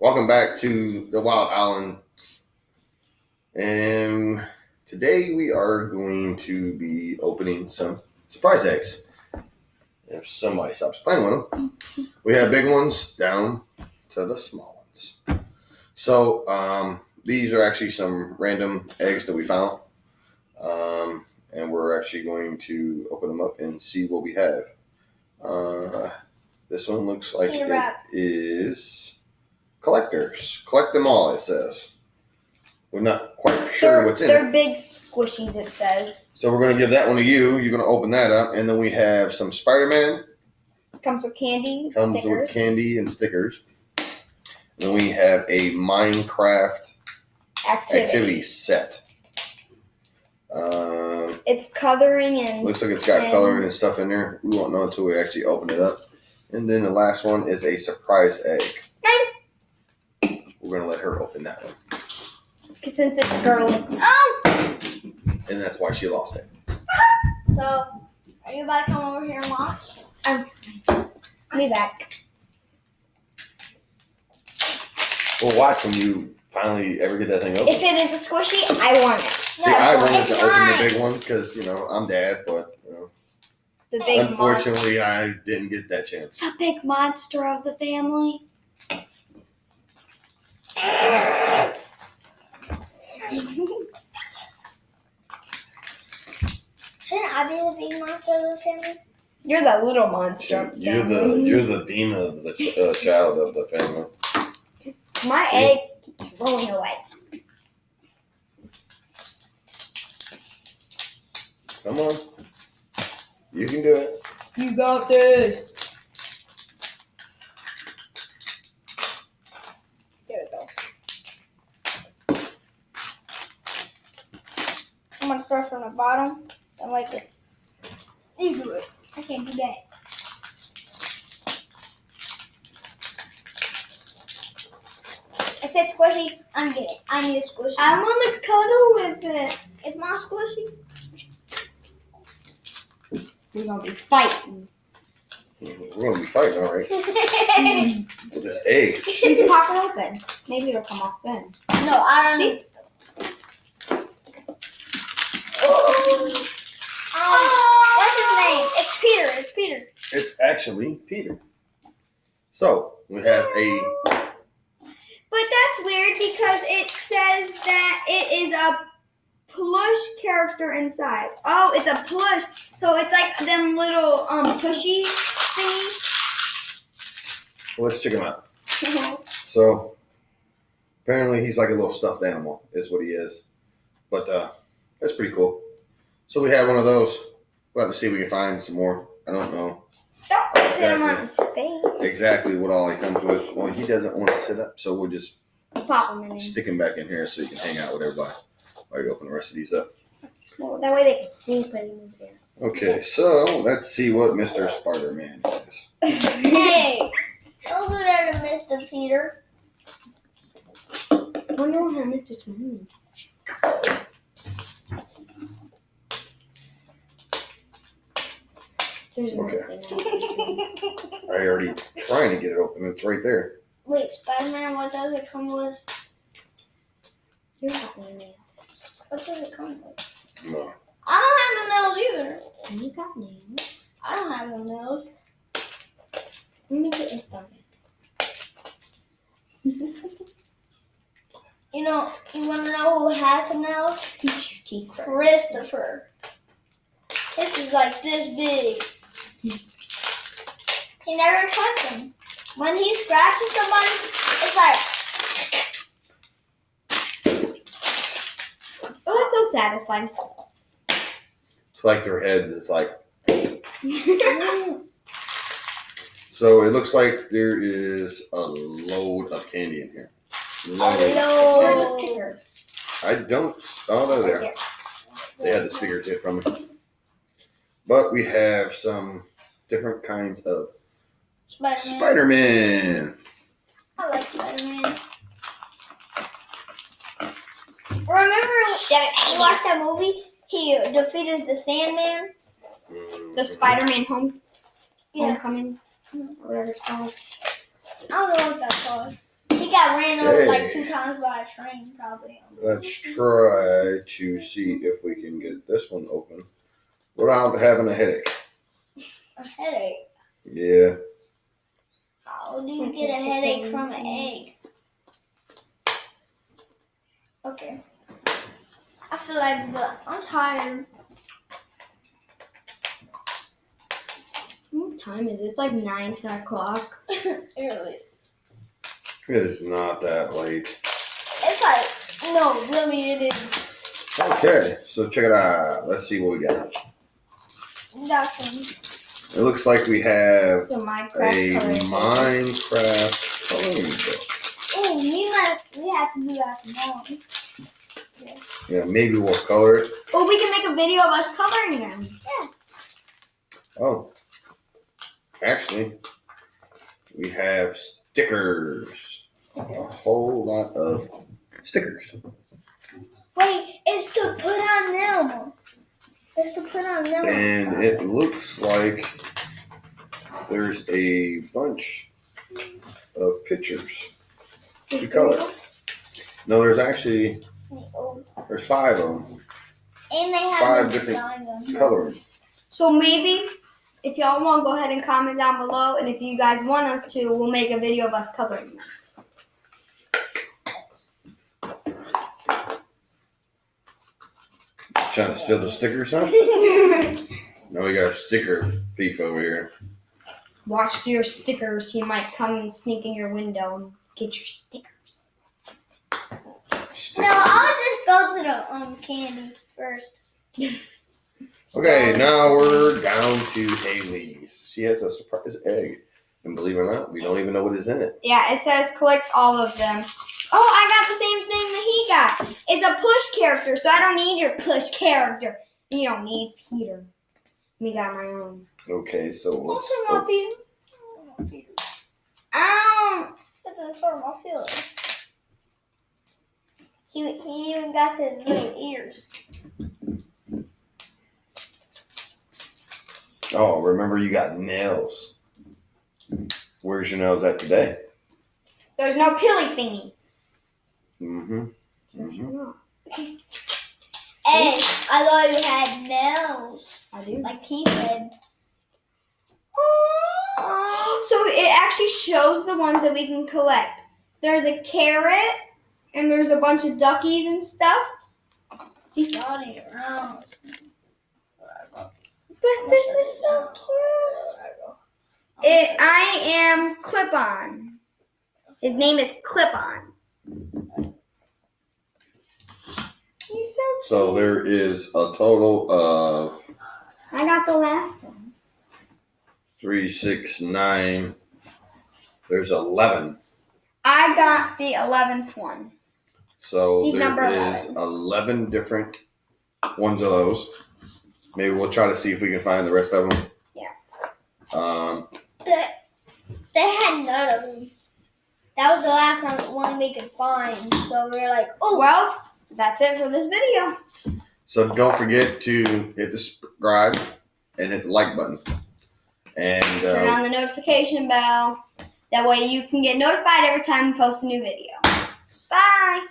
Welcome back to the Wild Islands. And today we are going to be opening some surprise eggs. If somebody stops playing with them, we have big ones down to the small ones. So these are actually some random eggs that we found. And we're actually going to open them up and see what we have. This one looks like it is collectors. Collect them all, it says. We're not quite sure what's in it. They're big squishies, it says. So we're going to give that one to you. You're going to open that up. And then we have some Spider-Man. Comes with candy, Comes with candy and stickers. And then we have a Minecraft activity set. It's coloring and... Looks like it's got coloring and stuff in there. We won't know until we actually open it up. And then the last one is a surprise egg. We're going to let her open that one. Since it's a girl. And that's why she lost it. So, are you about to come over here and watch? I'll be back. We'll watch when you finally ever get that thing open. If it is a squishy, I want it. See, I wanted to open the big one because, I'm dad, but, The big unfortunately, I didn't get that chance. The big monster of the family. Shouldn't I be the big monster of the family? You're the little monster. You're the demon of the child of the family. My egg keeps rolling away. Come on. You can do it. You got this. There we go. I'm gonna start from the bottom and like it. You do it. I can't do that. If it's squishy, I'm getting it. I need a squishy. I want to cuddle with it. It's my squishy. We're going to be fighting. We're going to be fighting, all right. With this egg. You can pop it open. Maybe it'll come off then. No, I don't need. What's his name? It's Peter. It's Peter. It's actually Peter. So, we have a... But that's weird because it says that it is a plush character inside. Oh, it's a plush. So it's like them little pushy thingies. Well, let's check him out. So, apparently he's like a little stuffed animal, is what he is. But that's pretty cool. So we have one of those. We'll have to see if we can find some more. I don't know. Don't put him on his face. Exactly what all he comes with. Well, he doesn't want to sit up, so we'll just pop him in. Stick him back in here so you can hang out with everybody while you open the rest of these up. Well, that way they can see when you move there. Okay, so let's see what Mr. Spider-Man is. Hey, don't do that to Mr. Peter. I wonder what happened to me. Okay. I already trying to get it open. It's right there. Wait, Spider-Man, what does it come with? You got nails. What does it come with? No. I don't have no nails either. You got nails. I don't have no nails. Let me get your thumb. You want to know who has some nails? Your teeth. Christopher. This is like this big. He never cuts them. When he scratches somebody, it's like... Oh, that's so satisfying. It's like their head is like... So it looks like there is a load of candy in here. Where are the stickers? I don't... Oh, no, there. They had the stickers here from me. But we have some different kinds of Spider-Man. I like Spider-Man. Remember you watched that movie? He defeated the Sandman. The Spider-Man Homecoming, or whatever it's called. I don't know what that's called. He got ran over like Okay. 2 times by a train, probably. Let's try to see if we can get this one open without having a headache. A headache. Yeah. How do you get a headache from an egg? Okay. I feel like I'm tired. What time is it? It's like 9, 10 o'clock. Really. It is not that late. It's like, no, really it is. Okay, so check it out. Let's see what we got. That's some. It looks like we have So a Minecraft coloring. Minecraft coloring book. Oh, we have to do that tomorrow. Yeah, maybe we'll color it. Oh, we can make a video of us coloring them. Oh, actually, we have stickers. A whole lot of stickers. Wait, it's to put on them. It's to put on them. And it looks like there's a bunch of pictures to color. No, there's actually, there's 5 of them. And they have 5 the different design on them. coloring. So maybe if y'all want, go ahead and comment down below. And if you guys want us to, we'll make a video of us coloring them. Trying to steal the stickers, huh? Now we got a sticker thief over here. Watch your stickers. He might come and sneak in your window and get your stickers. Sticker No, thief. I'll just go to the candy first. Okay, now we're down to Haley's. She has a surprise egg. And believe it or not, we don't even know what is in it. Yeah, it says collect all of them. Oh, I got the same thing that he got. It's a plush character, so I don't need your plush character. You don't need Peter. Me got my own. Okay, so let's. What's my Peter? Ow! That's hurt my feelings. He even got his little ears. Oh, remember you got nails. Where's your nails at today? There's no pilly thingy. Mm-hmm. Mm-hmm. Hey, I thought you had nails. I do. Like he said. So it actually shows the ones that we can collect. There's a carrot, and there's a bunch of duckies and stuff. See? Johnny around. But this is so cute. I am Clip-On. His name is Clip-On. He's so cute. So there is a total of I got the last one. 3, 6, 9. There's 11. I got the 11th one. So He's number there is 11 different ones of those. Maybe we'll try to see if we can find the rest of them. Yeah. They had none of them. That was the last one we could find. So we were like, oh. Well, that's it for this video. So don't forget to hit the subscribe and hit the like button. And Turn on the notification bell. That way you can get notified every time we post a new video. Bye.